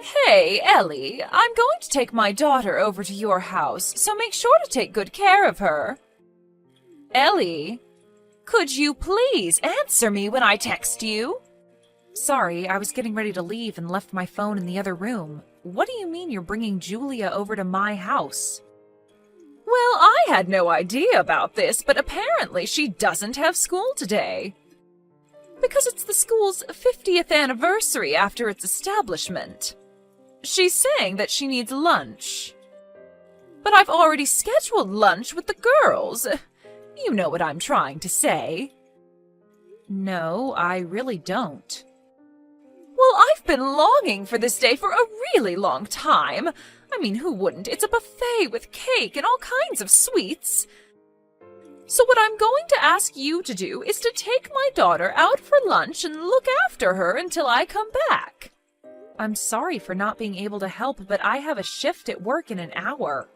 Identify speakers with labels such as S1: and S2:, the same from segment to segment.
S1: Hey, Ellie, I'm going to take my daughter over to your house, so make sure to take good care of her. Ellie, could you please answer me when I text you? Sorry, I was getting ready to leave and left my phone in the other room. What do you mean you're bringing Julia over to my house? Well, I had no idea about this, but apparently she doesn't have school today. Because it's the school's 50th anniversary after its establishment. She's saying that she needs lunch. But I've already scheduled lunch with the girls. You know what I'm trying to say. No, I really don't. Well, I've been longing for this day for a really long time. I mean, who wouldn't? It's a buffet with cake and all kinds of sweets. So what I'm going to ask you to do is to take my daughter out for lunch and look after her until I come back. I'm sorry for not being able to help, but I have a shift at work in an hour.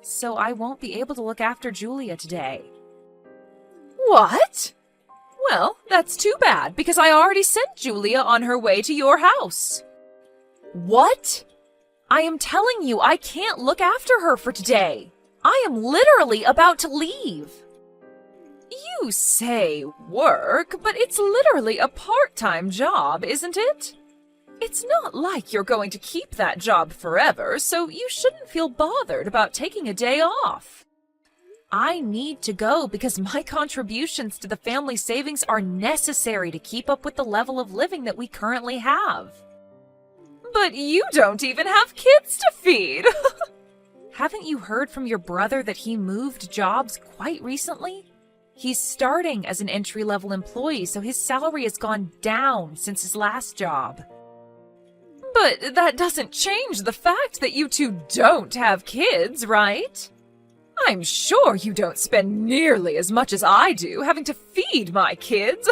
S1: So I won't be able to look after Julia today. What? Well, that's too bad, because I already sent Julia on her way to your house. What? I am telling you I can't look after her for today. I am literally about to leave. You say work, but it's literally a part-time job, isn't it? It's not like you're going to keep that job forever, so you shouldn't feel bothered about taking a day off. I need to go because my contributions to the family savings are necessary to keep up with the level of living that we currently have. But you don't even have kids to feed! Haven't you heard from your brother that he moved jobs quite recently? He's starting as an entry-level employee, so his salary has gone down since his last job. But that doesn't change the fact that you two don't have kids, right? I'm sure you don't spend nearly as much as I do having to feed my kids.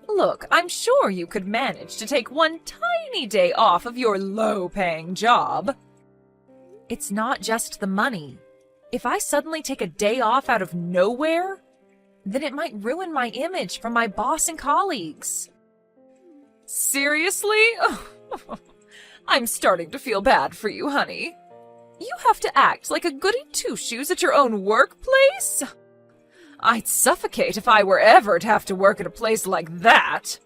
S1: Look, I'm sure you could manage to take one tiny day off of your low-paying job. It's not just the money. If I suddenly take a day off out of nowhere, then it might ruin my image from my boss and colleagues. Seriously? I'm starting to feel bad for you, honey. You have to act like a goody two-shoes at your own workplace? I'd suffocate if I were ever to have to work at a place like that.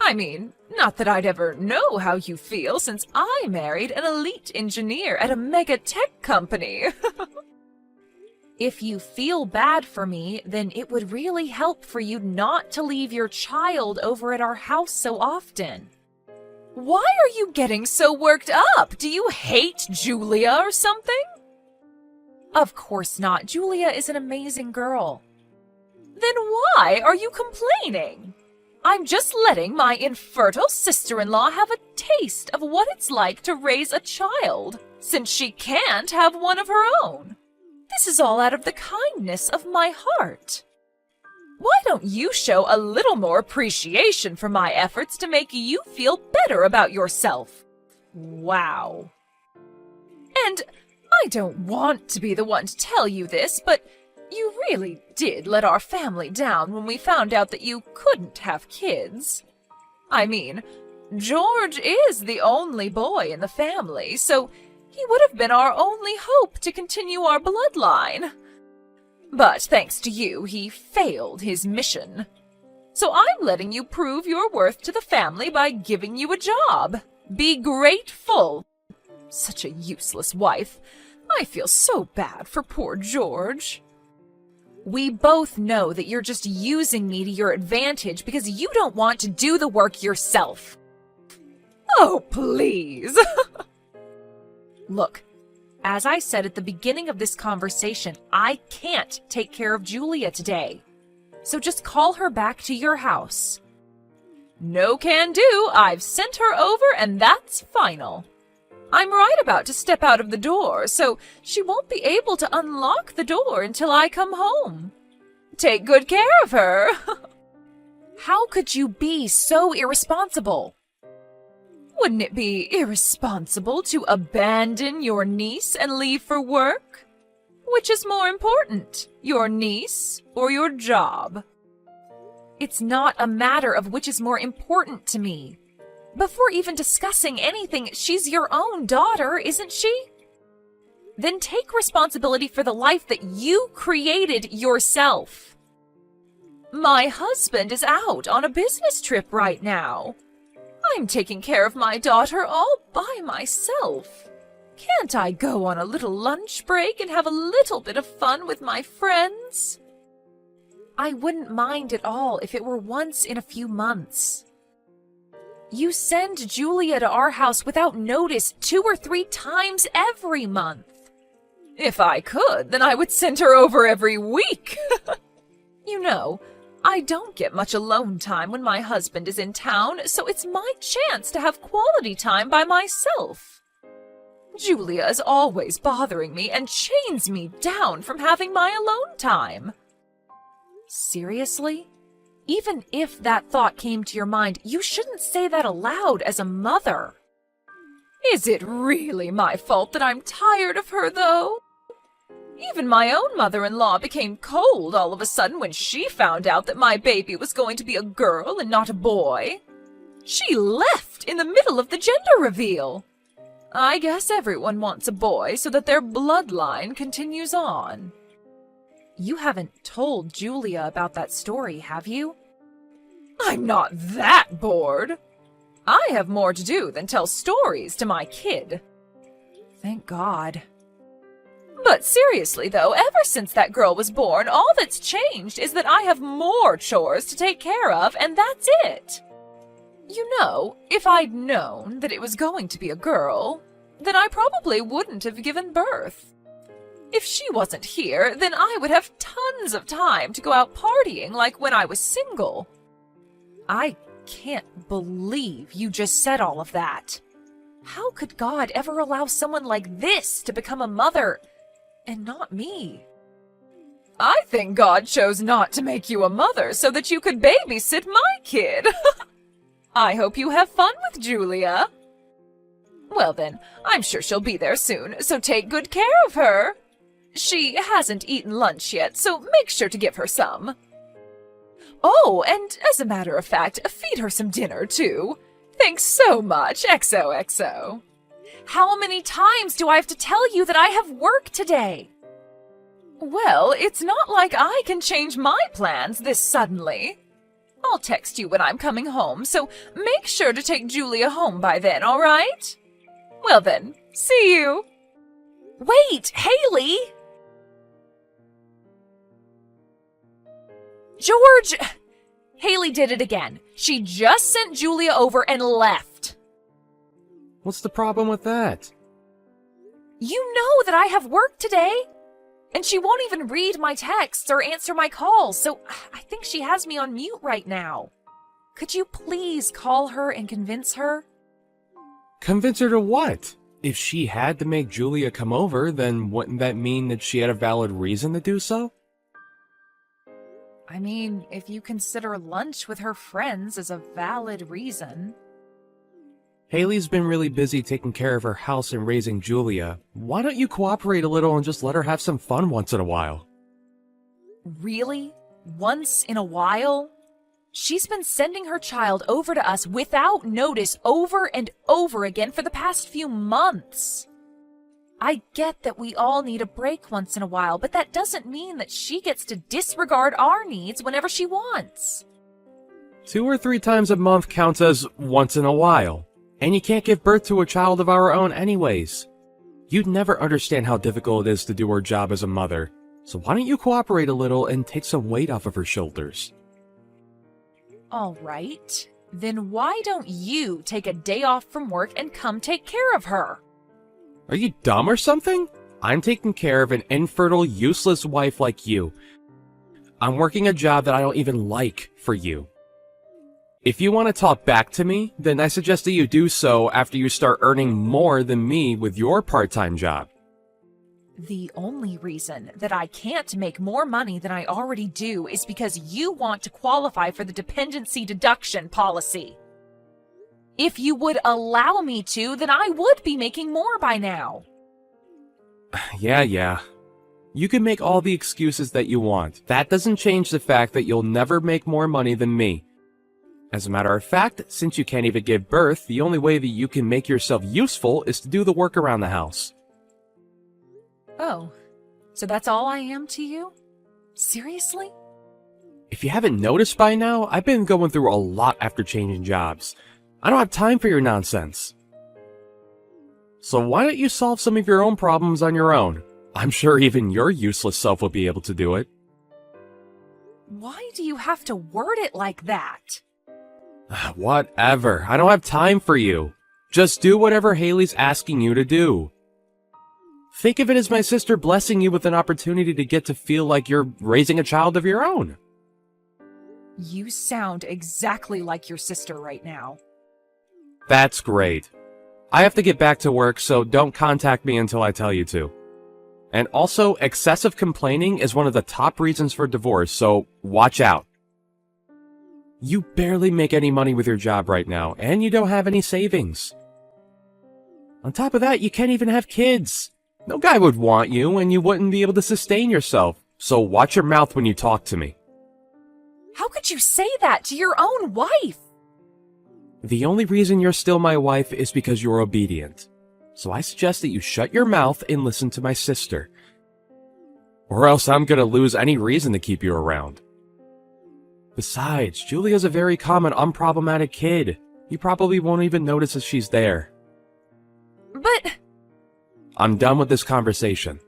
S1: I mean, not that I'd ever know how you feel since I married an elite engineer at a mega tech company. If you feel bad for me, then it would really help for you not to leave your child over at our house so often. Why are you getting so worked up? Do you hate Julia or something? Of course not. Julia is an amazing girl. Then why are you complaining? I'm just letting my infertile sister-in-law have a taste of what it's like to raise a child, since she can't have one of her own. This is all out of the kindness of my heart. Why don't you show a little more appreciation for my efforts to make you feel better about yourself? Wow. And I don't want to be the one to tell you this, but you really did let our family down when we found out that you couldn't have kids. I mean, George is the only boy in the family, so he would have been our only hope to continue our bloodline. But thanks to you, he failed his mission. So I'm letting you prove your worth to the family by giving you a job. Be grateful. Such a useless wife. I feel so bad for poor George. We both know that you're just using me to your advantage because you don't want to do the work yourself. Oh, please. Look, as I said at the beginning of this conversation, I can't take care of Julia today. So just call her back to your house. No can do. I've sent her over and that's final. I'm right about to step out of the door, so she won't be able to unlock the door until I come home. Take good care of her. How could you be so irresponsible? Wouldn't it be irresponsible to abandon your niece and leave for work? Which is more important, your niece or your job? It's not a matter of which is more important to me. Before even discussing anything, she's your own daughter, isn't she? Then take responsibility for the life that you created yourself. My husband is out on a business trip right now. I'm taking care of my daughter all by myself. Can't I go on a little lunch break and have a little bit of fun with my friends? I wouldn't mind at all if it were once in a few months. You send Julia to our house without notice 2 or 3 times every month. If I could, then I would send her over every week. You know, I don't get much alone time when my husband is in town, so it's my chance to have quality time by myself. Julia is always bothering me and chains me down from having my alone time. Seriously? Even if that thought came to your mind, you shouldn't say that aloud as a mother. Is it really my fault that I'm tired of her, though? Even my own mother-in-law became cold all of a sudden when she found out that my baby was going to be a girl and not a boy. She left in the middle of the gender reveal. I guess everyone wants a boy so that their bloodline continues on. You haven't told Julia about that story, have you? I'm not that bored. I have more to do than tell stories to my kid. Thank God. But seriously, though, ever since that girl was born, all that's changed is that I have more chores to take care of, and that's it. You know, if I'd known that it was going to be a girl, then I probably wouldn't have given birth. If she wasn't here, then I would have tons of time to go out partying like when I was single. I can't believe you just said all of that. How could God ever allow someone like this to become a mother, and not me? I think God chose not to make you a mother so that you could babysit my kid. I hope you have fun with Julia. Well then, I'm sure she'll be there soon, so take good care of her. She hasn't eaten lunch yet, so make sure to give her some. Oh, and as a matter of fact, feed her some dinner, too. Thanks so much, XOXO. How many times do I have to tell you that I have work today? Well, it's not like I can change my plans this suddenly. I'll text you when I'm coming home, so make sure to take Julia home by then, all right? Well then, see you. Wait, Haley! George! Haley did it again. She just sent Julia over and left.
S2: What's the problem with that?
S1: You know that I have work today. And she won't even read my texts or answer my calls, so I think she has me on mute right now. Could you please call her and convince her?
S2: Convince her to what? If she had to make Julia come over, then wouldn't that mean that she had a valid reason to do so?
S1: I mean, if you consider lunch with her friends as a valid reason.
S2: Haley's been really busy taking care of her house and raising Julia. Why don't you cooperate a little and just let her have some fun once in a while?
S1: Really? Once in a while? She's been sending her child over to us without notice over and over again for the past few months. I get that we all need a break once in a while, but that doesn't mean that she gets to disregard our needs whenever she wants.
S2: 2 or 3 times a month counts as once in a while. And you can't give birth to a child of our own anyways. You'd never understand how difficult it is to do her job as a mother. So why don't you cooperate a little and take some weight off of her shoulders?
S1: All right. Then why don't you take a day off from work and come take care of her?
S2: Are you dumb or something? I'm taking care of an infertile, useless wife like you. I'm working a job that I don't even like for you. If you want to talk back to me, then I suggest that you do so after you start earning more than me with your part-time job.
S1: The only reason that I can't make more money than I already do is because you want to qualify for the dependency deduction policy. If you would allow me to, then I would be making more by now.
S2: Yeah. You can make all the excuses that you want. That doesn't change the fact that you'll never make more money than me. As a matter of fact, since you can't even give birth, the only way that you can make yourself useful is to do the work around the house.
S1: Oh, so that's all I am to you? Seriously?
S2: If you haven't noticed by now, I've been going through a lot after changing jobs. I don't have time for your nonsense. So why don't you solve some of your own problems on your own? I'm sure even your useless self will be able to do it.
S1: Why do you have to word it like that?
S2: Whatever, I don't have time for you. Just do whatever Haley's asking you to do. Think of it as my sister blessing you with an opportunity to get to feel like you're raising a child of your own.
S1: You sound exactly like your sister right now.
S2: That's great. I have to get back to work, so don't contact me until I tell you to. And also, excessive complaining is one of the top reasons for divorce, so watch out. You barely make any money with your job right now, and you don't have any savings. On top of that, you can't even have kids. No guy would want you, and you wouldn't be able to sustain yourself, so watch your mouth when you talk to me.
S1: How could you say that to your own wife?
S2: The only reason you're still my wife is because you're obedient. So I suggest that you shut your mouth and listen to my sister. Or else I'm gonna lose any reason to keep you around. Besides, Julia's a very common, unproblematic kid. You probably won't even notice that she's there.
S1: But...
S2: I'm done with this conversation.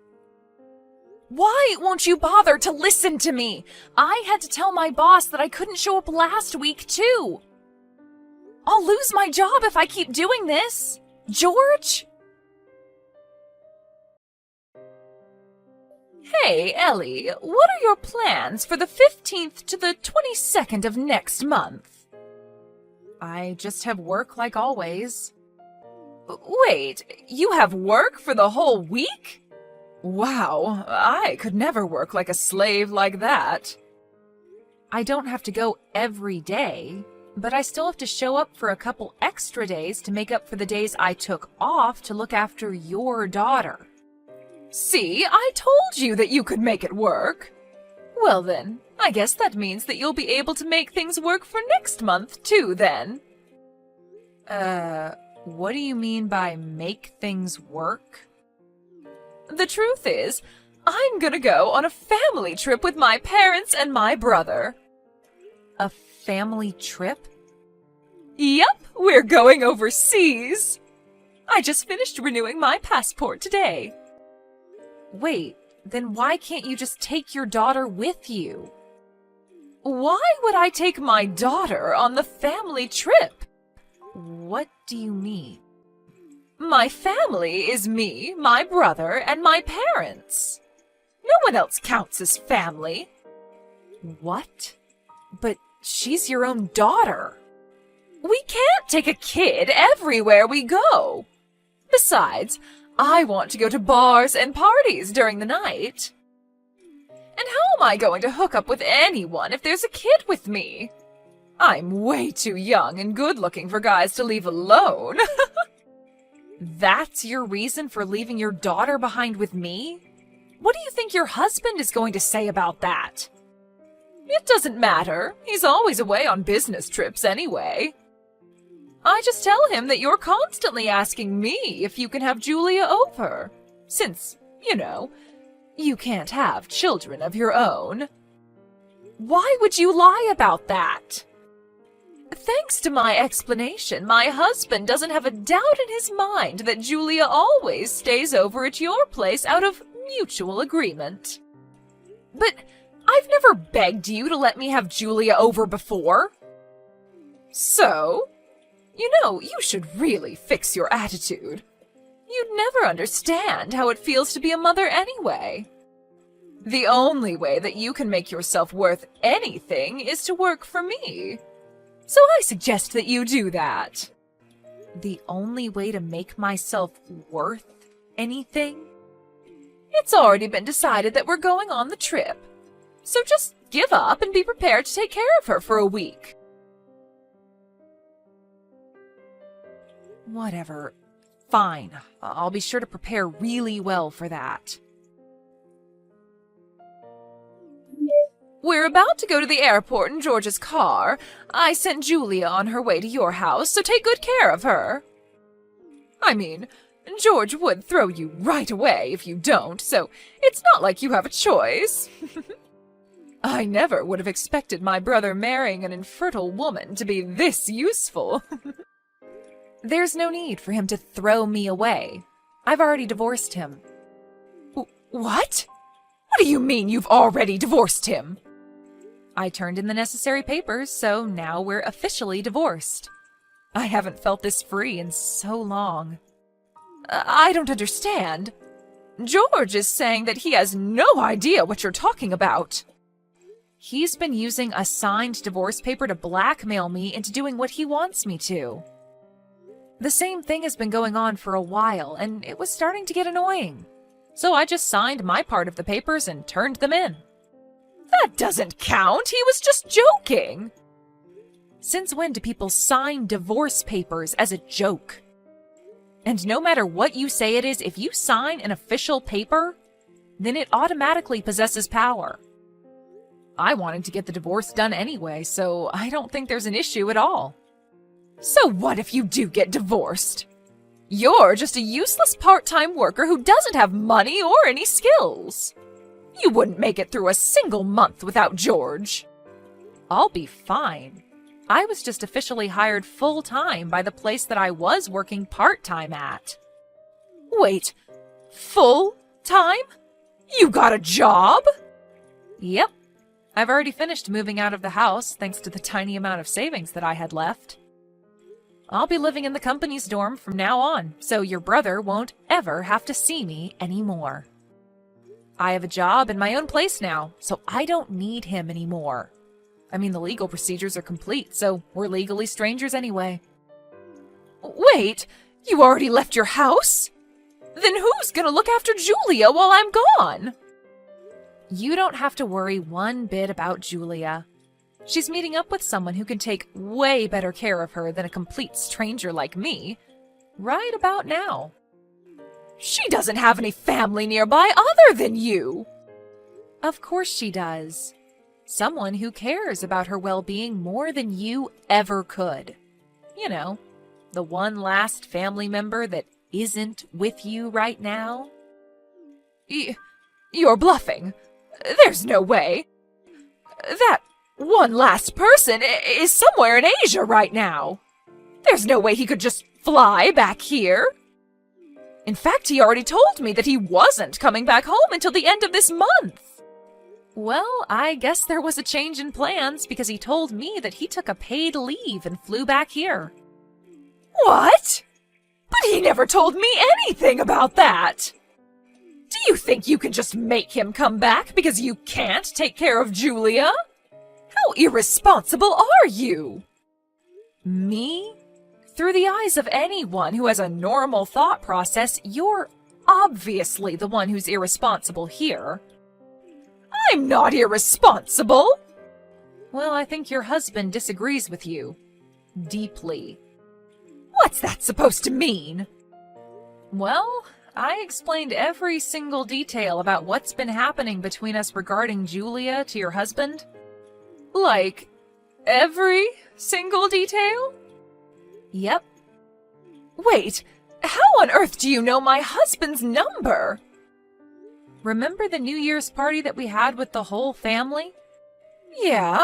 S1: Why won't you bother to listen to me? I had to tell my boss that I couldn't show up last week, too. I'll lose my job if I keep doing this. George? Hey, Ellie, what are your plans for the 15th to the 22nd of next month? I just have work like always. Wait, you have work for the whole week? Wow, I could never work like a slave like that. I don't have to go every day, but I still have to show up for a couple extra days to make up for the days I took off to look after your daughter. See, I told you that you could make it work. Well then, I guess that means that you'll be able to make things work for next month too then. What do you mean by make things work? The truth is, I'm gonna go on a family trip with my parents and my brother. A family trip? Yep, we're going overseas. I just finished renewing my passport today. Wait, then why can't you just take your daughter with you? Why would I take my daughter on the family trip? What do you mean? My family is me, my brother, and my parents. No one else counts as family. What? But she's your own daughter. We can't take a kid everywhere we go. Besides, I want to go to bars and parties during the night. And how am I going to hook up with anyone if there's a kid with me? I'm way too young and good-looking for guys to leave alone. That's your reason for leaving your daughter behind with me? What do you think your husband is going to say about that? It doesn't matter. He's always away on business trips anyway. I just tell him that you're constantly asking me if you can have Julia over, since, you know, you can't have children of your own. Why would you lie about that? Thanks to my explanation, my husband doesn't have a doubt in his mind that Julia always stays over at your place out of mutual agreement. But I've never begged you to let me have Julia over before. So, you know, you should really fix your attitude. You'd never understand how it feels to be a mother anyway. The only way that you can make yourself worth anything is to work for me. So I suggest that you do that. The only way to make myself worth anything? It's already been decided that we're going on the trip. So just give up and be prepared to take care of her for a week. Whatever. Fine. I'll be sure to prepare really well for that. We're about to go to the airport in George's car. I sent Julia on her way to your house, so take good care of her. I mean, George would throw you right away if you don't, so it's not like you have a choice. I never would have expected my brother marrying an infertile woman to be this useful. There's no need for him to throw me away. I've already divorced him. What? What do you mean you've already divorced him? I turned in the necessary papers, so now we're officially divorced. I haven't felt this free in so long. I don't understand. George is saying that he has no idea what you're talking about. He's been using a signed divorce paper to blackmail me into doing what he wants me to. The same thing has been going on for a while, and it was starting to get annoying. So I just signed my part of the papers and turned them in. That doesn't count. He was just joking. Since when do people sign divorce papers as a joke? And no matter what you say it is, if you sign an official paper, then it automatically possesses power. I wanted to get the divorce done anyway, so I don't think there's an issue at all. So what if you do get divorced? You're just a useless part-time worker who doesn't have money or any skills. You wouldn't make it through a single month without George. I'll be fine. I was just officially hired full-time by the place that I was working part-time at. Wait, full-time? You got a job? Yep. I've already finished moving out of the house thanks to the tiny amount of savings that I had left. I'll be living in the company's dorm from now on, so your brother won't ever have to see me anymore. I have a job in my own place now, so I don't need him anymore. I mean, the legal procedures are complete, so we're legally strangers anyway. Wait, you already left your house? Then who's gonna look after Julia while I'm gone? You don't have to worry one bit about Julia. She's meeting up with someone who can take way better care of her than a complete stranger like me, right about now. She doesn't have any family nearby other than you. Of course she does. Someone who cares about her well-being more than you ever could. You know, the one last family member that isn't with you right now. You're bluffing. There's no way. That one last person is somewhere in Asia right now. There's no way he could just fly back here. In fact, he already told me that he wasn't coming back home until the end of this month. Well, I guess there was a change in plans because he told me that he took a paid leave and flew back here. What? But he never told me anything about that. Do you think you can just make him come back because you can't take care of Julia? How irresponsible are you? Me? Through the eyes of anyone who has a normal thought process, you're obviously the one who's irresponsible here. I'm not irresponsible! Well, I think your husband disagrees with you. Deeply. What's that supposed to mean? Well, I explained every single detail about what's been happening between us regarding Julia to your husband. Like, every single detail? Yep. Wait, how on earth do you know my husband's number? Remember the New Year's party that we had with the whole family? Yeah.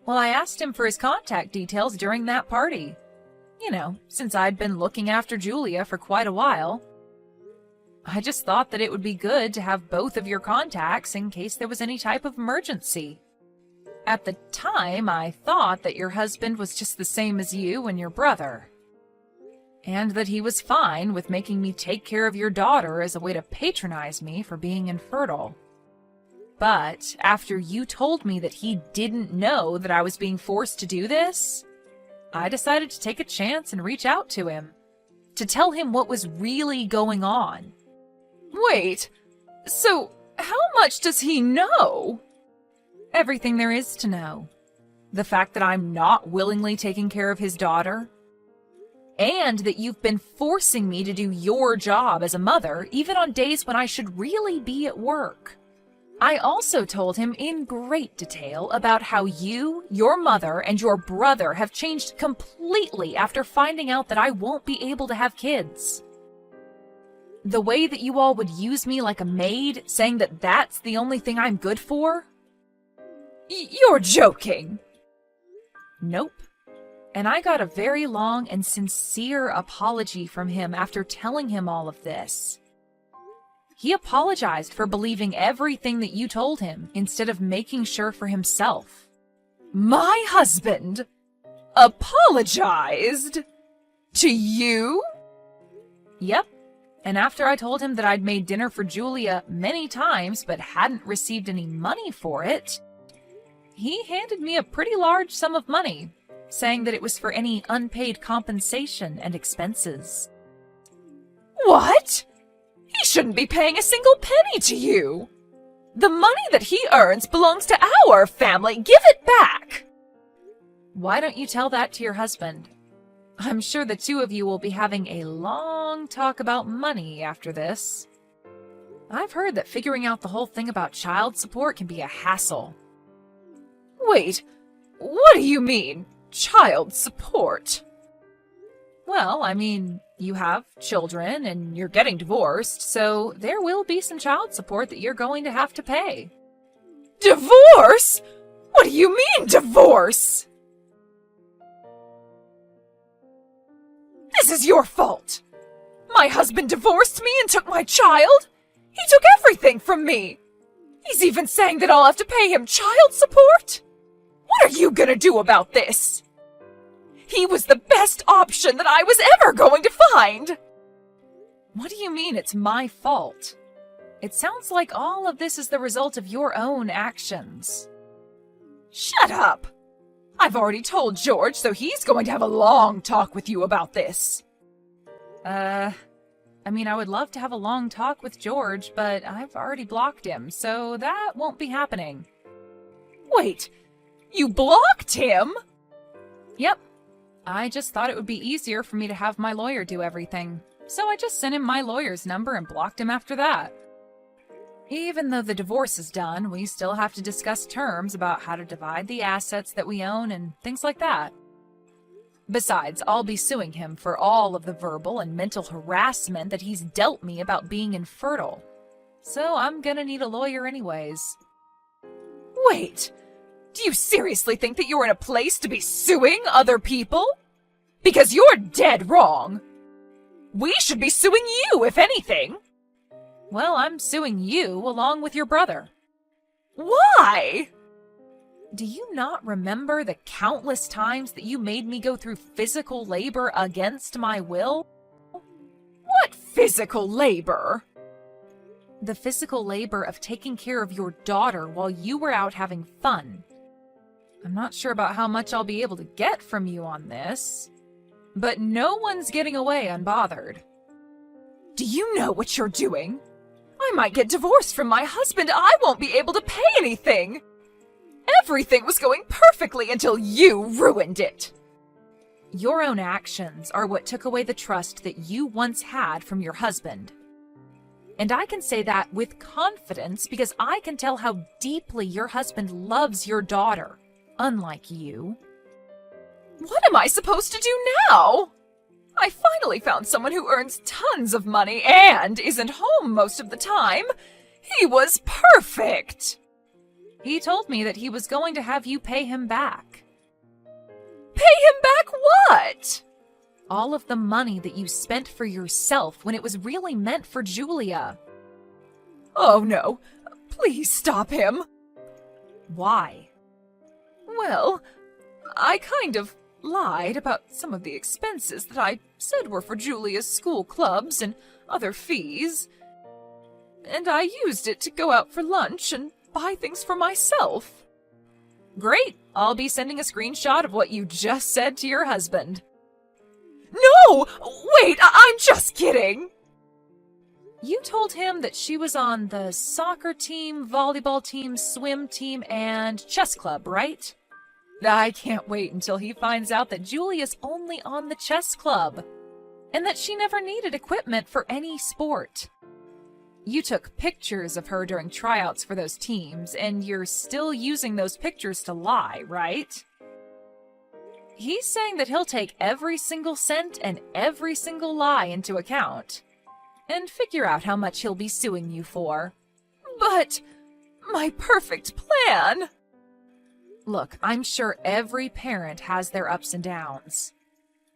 S1: Well, I asked him for his contact details during that party. You know, since I'd been looking after Julia for quite a while. I just thought that it would be good to have both of your contacts in case there was any type of emergency. At the time, I thought that your husband was just the same as you and your brother. And that he was fine with making me take care of your daughter as a way to patronize me for being infertile. But after you told me that he didn't know that I was being forced to do this, I decided to take a chance and reach out to him, to tell him what was really going on. Wait, so how much does he know? Everything there is to know. The fact that I'm not willingly taking care of his daughter. And that you've been forcing me to do your job as a mother, even on days when I should really be at work. I also told him in great detail about how you, your mother, and your brother have changed completely after finding out that I won't be able to have kids. The way that you all would use me like a maid, saying that that's the only thing I'm good for? You're joking. Nope. And I got a very long and sincere apology from him after telling him all of this. He apologized for believing everything that you told him instead of making sure for himself. My husband apologized to you? Yep. And after I told him that I'd made dinner for Julia many times but hadn't received any money for it, he handed me a pretty large sum of money, saying that it was for any unpaid compensation and expenses. What? He shouldn't be paying a single penny to you. The money that he earns belongs to our family. Give it back. Why don't you tell that to your husband? I'm sure the two of you will be having a long talk about money after this. I've heard that figuring out the whole thing about child support can be a hassle. Wait, what do you mean, child support? Well, I mean, you have children and you're getting divorced, so there will be some child support that you're going to have to pay. Divorce? What do you mean, divorce? This is your fault. My husband divorced me and took my child. He took everything from me. He's even saying that I'll have to pay him child support. What are you gonna do about this? He was the best option that I was ever going to find. What do you mean it's my fault? It sounds like all of this is the result of your own actions. Shut up! I've already told George, so he's going to have a long talk with you about this. I would love to have a long talk with George, but I've already blocked him, so that won't be happening. Wait, you blocked him? Yep. I just thought it would be easier for me to have my lawyer do everything, so I just sent him my lawyer's number and blocked him after that. Even though the divorce is done, we still have to discuss terms about how to divide the assets that we own and things like that. Besides, I'll be suing him for all of the verbal and mental harassment that he's dealt me about being infertile. So I'm gonna need a lawyer anyways. Wait, do you seriously think that you're in a place to be suing other people? Because you're dead wrong. We should be suing you, if anything. Well, I'm suing you along with your brother. Why? Do you not remember the countless times that you made me go through physical labor against my will? What physical labor? The physical labor of taking care of your daughter while you were out having fun. I'm not sure about how much I'll be able to get from you on this, but no one's getting away unbothered. Do you know what you're doing? I might get divorced from my husband. I won't be able to pay anything. Everything was going perfectly until you ruined it. Your own actions are what took away the trust that you once had from your husband. And I can say that with confidence because I can tell how deeply your husband loves your daughter, unlike you. What am I supposed to do now? I finally found someone who earns tons of money and isn't home most of the time. He was perfect. He told me that he was going to have you pay him back. Pay him back what? All of the money that you spent for yourself when it was really meant for Julia. Oh no, please stop him. Why? Well, I kind of lied about some of the expenses that I said were for Julia's school clubs and other fees. And I used it to go out for lunch and buy things for myself. Great, I'll be sending a screenshot of what you just said to your husband. No! Wait, I'm just kidding! You told him that she was on the soccer team, volleyball team, swim team, and chess club, right? I can't wait until he finds out that Julia's only on the chess club, and that she never needed equipment for any sport. You took pictures of her during tryouts for those teams, and you're still using those pictures to lie, right? He's saying that he'll take every single cent and every single lie into account, and figure out how much he'll be suing you for. But my perfect plan! Look, I'm sure every parent has their ups and downs.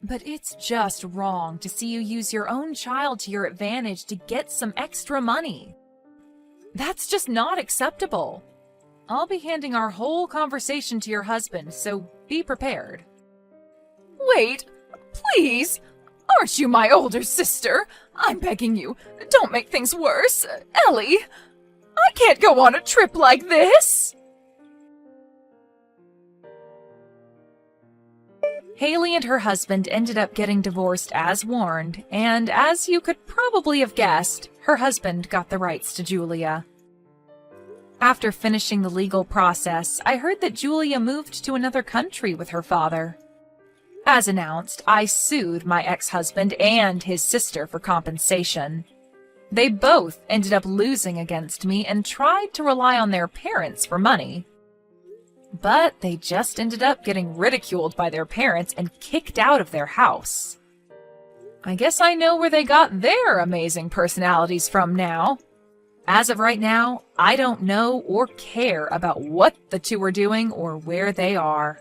S1: But it's just wrong to see you use your own child to your advantage to get some extra money. That's just not acceptable. I'll be handing our whole conversation to your husband, so be prepared. Wait, please! Aren't you my older sister? I'm begging you, don't make things worse. Ellie, I can't go on a trip like this! Haley and her husband ended up getting divorced as warned, and as you could probably have guessed, her husband got the rights to Julia. After finishing the legal process, I heard that Julia moved to another country with her father. As announced, I sued my ex-husband and his sister for compensation. They both ended up losing against me and tried to rely on their parents for money. But they just ended up getting ridiculed by their parents and kicked out of their house. I guess I know where they got their amazing personalities from now. As of right now, I don't know or care about what the two are doing or where they are.